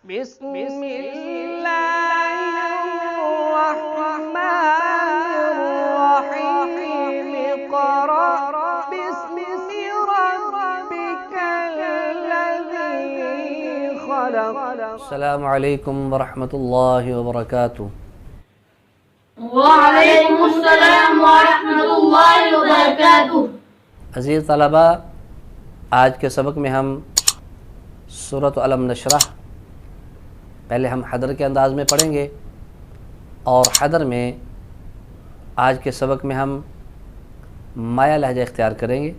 बिस्मिल्लाहिर्रहमानिर्रहीम इक़रा बिस्मि रब्बिकल्लज़ी खलक़। अस्सलामु अलैकुम वरहमतुल्लाहि वबरकातुहू। वालेकुमुस्सलाम वरहमतुल्लाहि वबरकातुहू। अज़ीज़ तलबा, आज के सबक में हम सूरत अलम नशरह पहले हम हदर के अंदाज़ में पढ़ेंगे और हदर में आज के सबक में हम माया लहजा इख्तियार करेंगे।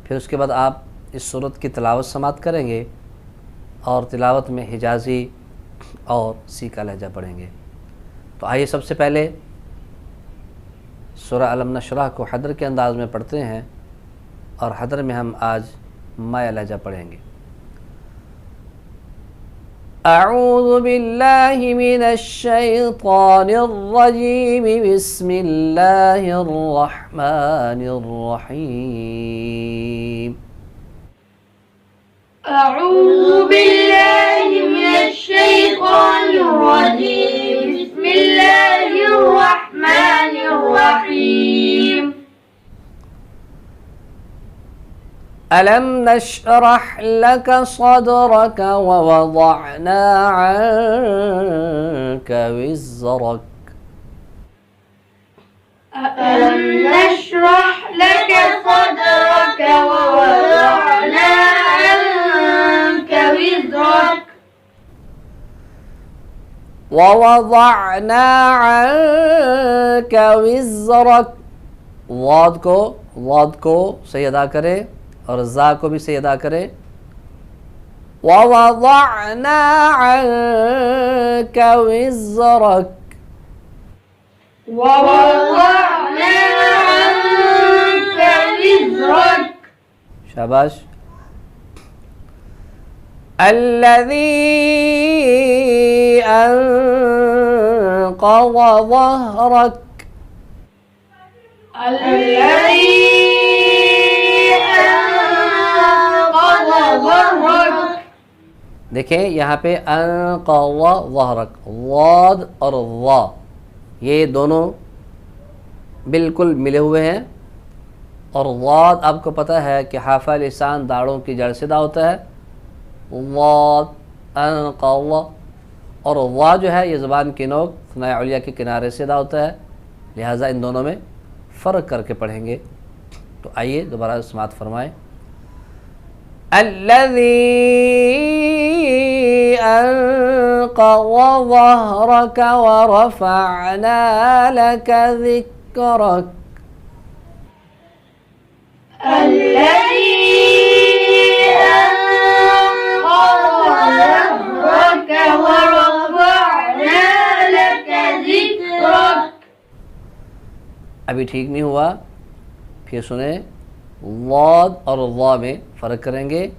फिर उसके बाद आप इस सूरत की तिलावत समात करेंगे और तिलावत में हिजाज़ी और सीका लहजा पढ़ेंगे। तो आइए सबसे पहले सूरह अलम नशरह को हदर के अंदाज़ में पढ़ते हैं और हदर में हम आज माया लहजा पढ़ेंगे। अऊज़ु बिल्लाहि मिनश शैतानिर रजीम बिस्मिल्लाहिर रहमानिर रहीम। अऊज़ु बिल्लाहि मिनश शैतानिर रजीम बिस्मिल्लाहिर रहमानिर रहीम। अलम नशरह लक सदरक व वज़अना अन्क विज़रक। अलम नशरह लक सदरक व वज़अना अन्क विज़रक। ववज़अना अन्क विज़रक। वाद को सही अदा करें और ज़ा को भी सही अदा करें। ववज़अना अन्क विज़रक। ववज़अना अन्क विज़रक। शाबाश। अल्लज़ी अन्क़ज़ ज़हरक। الذي أنقض ظهرك। देखें यहाँ पे अन्क़ज़ ज़हरक, वाद और वा ये दोनों बिल्कुल मिले हुए हैं। और वाद आपको पता है कि हाफ़ा लिसान दाढ़ों की जड़ से दा होता है, वाद अन्क़ज़। और वा जो है ये ज़बान की नोक थनाए उलिया के किनारे से दा होता है, लिहाजा इन दोनों में फ़र्क करके पढ़ेंगे। तो आइए दोबारा समात फरमाएं। अल्लज़ी अन्क़ज़ ज़हरक व रफ़अना लक ज़िक्रक। الذي أنقض ظهرك ورفعنا لك ذكرك। अभी ठीक नहीं हुआ, फिर सुने। वाद और वा में फ़र्क करेंगे।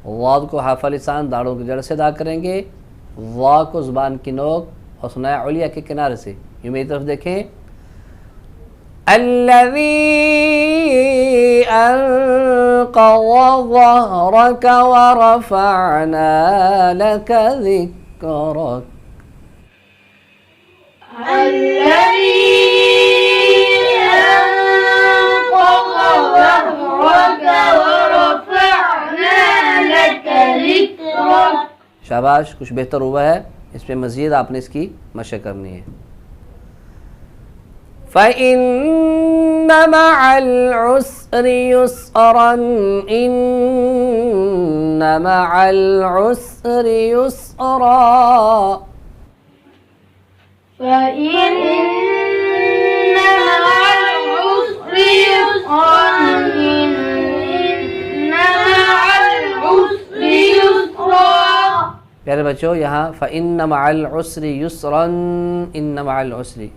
वाद को हाफ़ा लिसान दाढ़ों की जड़ से अदा करेंगे, वा को ज़ुबान की नोक और सुनाया उलिया के किनारे से। यूँ मेरी तरफ देखें। अल्लज़ी अन्क़ज़ ज़हरक व रफ़अना लक ज़िक्रक। शाबाश, कुछ बेहतर हुआ है। इस पर मज़ीद आपने इसकी मशक़ करनी है। फ़इन्न मअल उस्रि युस्रन, इन्न मअल उस्रि युस्रा। فإن مع العسر يسرا إن مع العسر يسرا। प्यारे बच्चों, यहाँ फ़इन्न मअल उस्रि युस्रन, इन्न मअल उस्रि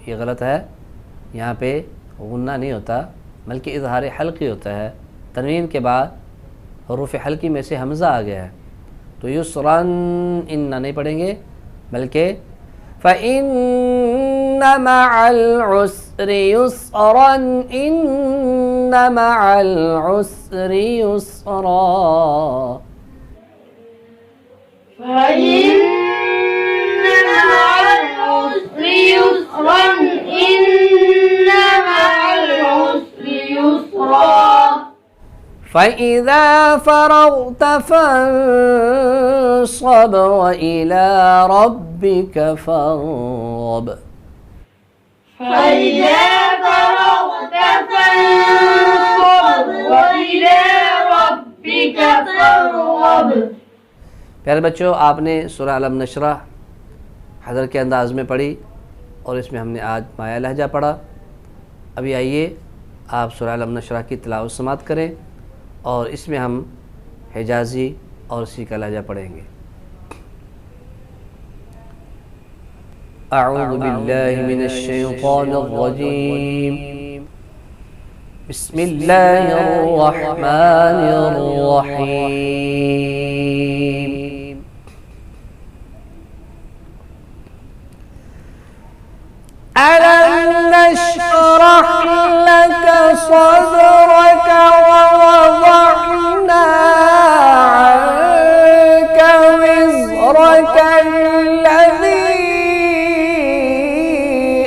ये गलत है। यहाँ पे गुन्ना नहीं होता बल्कि इज़हार हल्की होता है। तनवीन के बाद हुरूफ़ हल्की में से हमज़ा आ गया है, तो युस्रन इन्ना नहीं पढ़ेंगे बल्कि फ़इन्न मअल उस्रि युस्रन, इन्न मअल उस्रि युस्रा। فإن مع العسر يسرا إن مع العسر يسرا فإذا فرغت فانصب وإلى ربك فارغب فإذا فرغت فانصب وإلى ربك فارغب प्यारे बच्चों, आपने सूरह अलम नशरह हज़र के अंदाज़ में पढ़ी और इसमें हमने आज माया लहजा पढ़ा। अभी आइए आप सूरह अलम नशरह की तिलावत समात करें और इसमें हम हिजाज़ी और उसी का लहजा पढ़ेंगे। अऊज़ु बिल्लाहि मिनश शैतानिर रजीम। बिस्मिल्लाहिर रहमानिर रहीम। ألم نشرح لك صدرك ووضعنا عنك وزرك الذي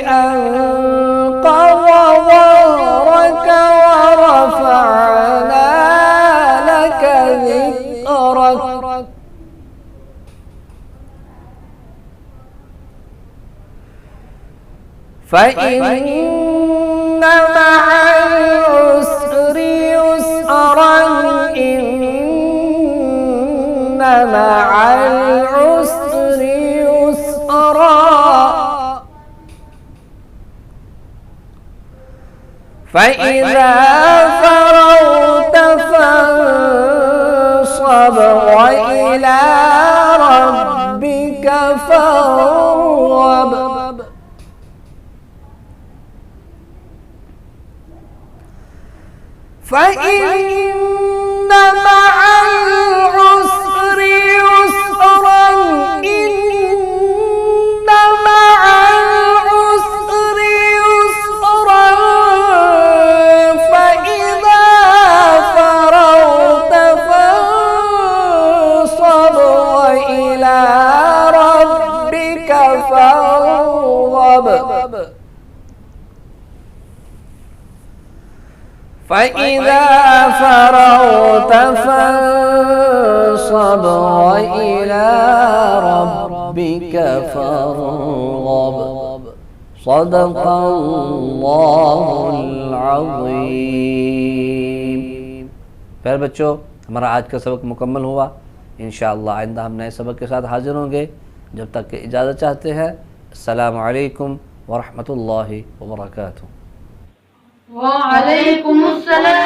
أنقض ظهرك ورفعنا لك ذكرك فإن مع العسر يسرا إن مع العسر يسرا فإذا فرغت فانصب وإلى ربك فارغب فإن مع العسر يسرا إن مع العسر يسرا فإذا فرغت فانصب وإلى ربك فارغب فإذا فرغت فانصب وإلى ربك فارغب صدق الله العظيम। प्यारे बच्चों, हमारा आज का सबक मुकम्मल हुआ। इंशाअल्लाह आइंदा हम नए सबक के साथ हाजिर होंगे। जब तक के इजाज़त चाहते हैं। अस्सलामु अलैकुम व रहमतुल्लाहि व बरकातुहू। वअलैकुमुस्सलाम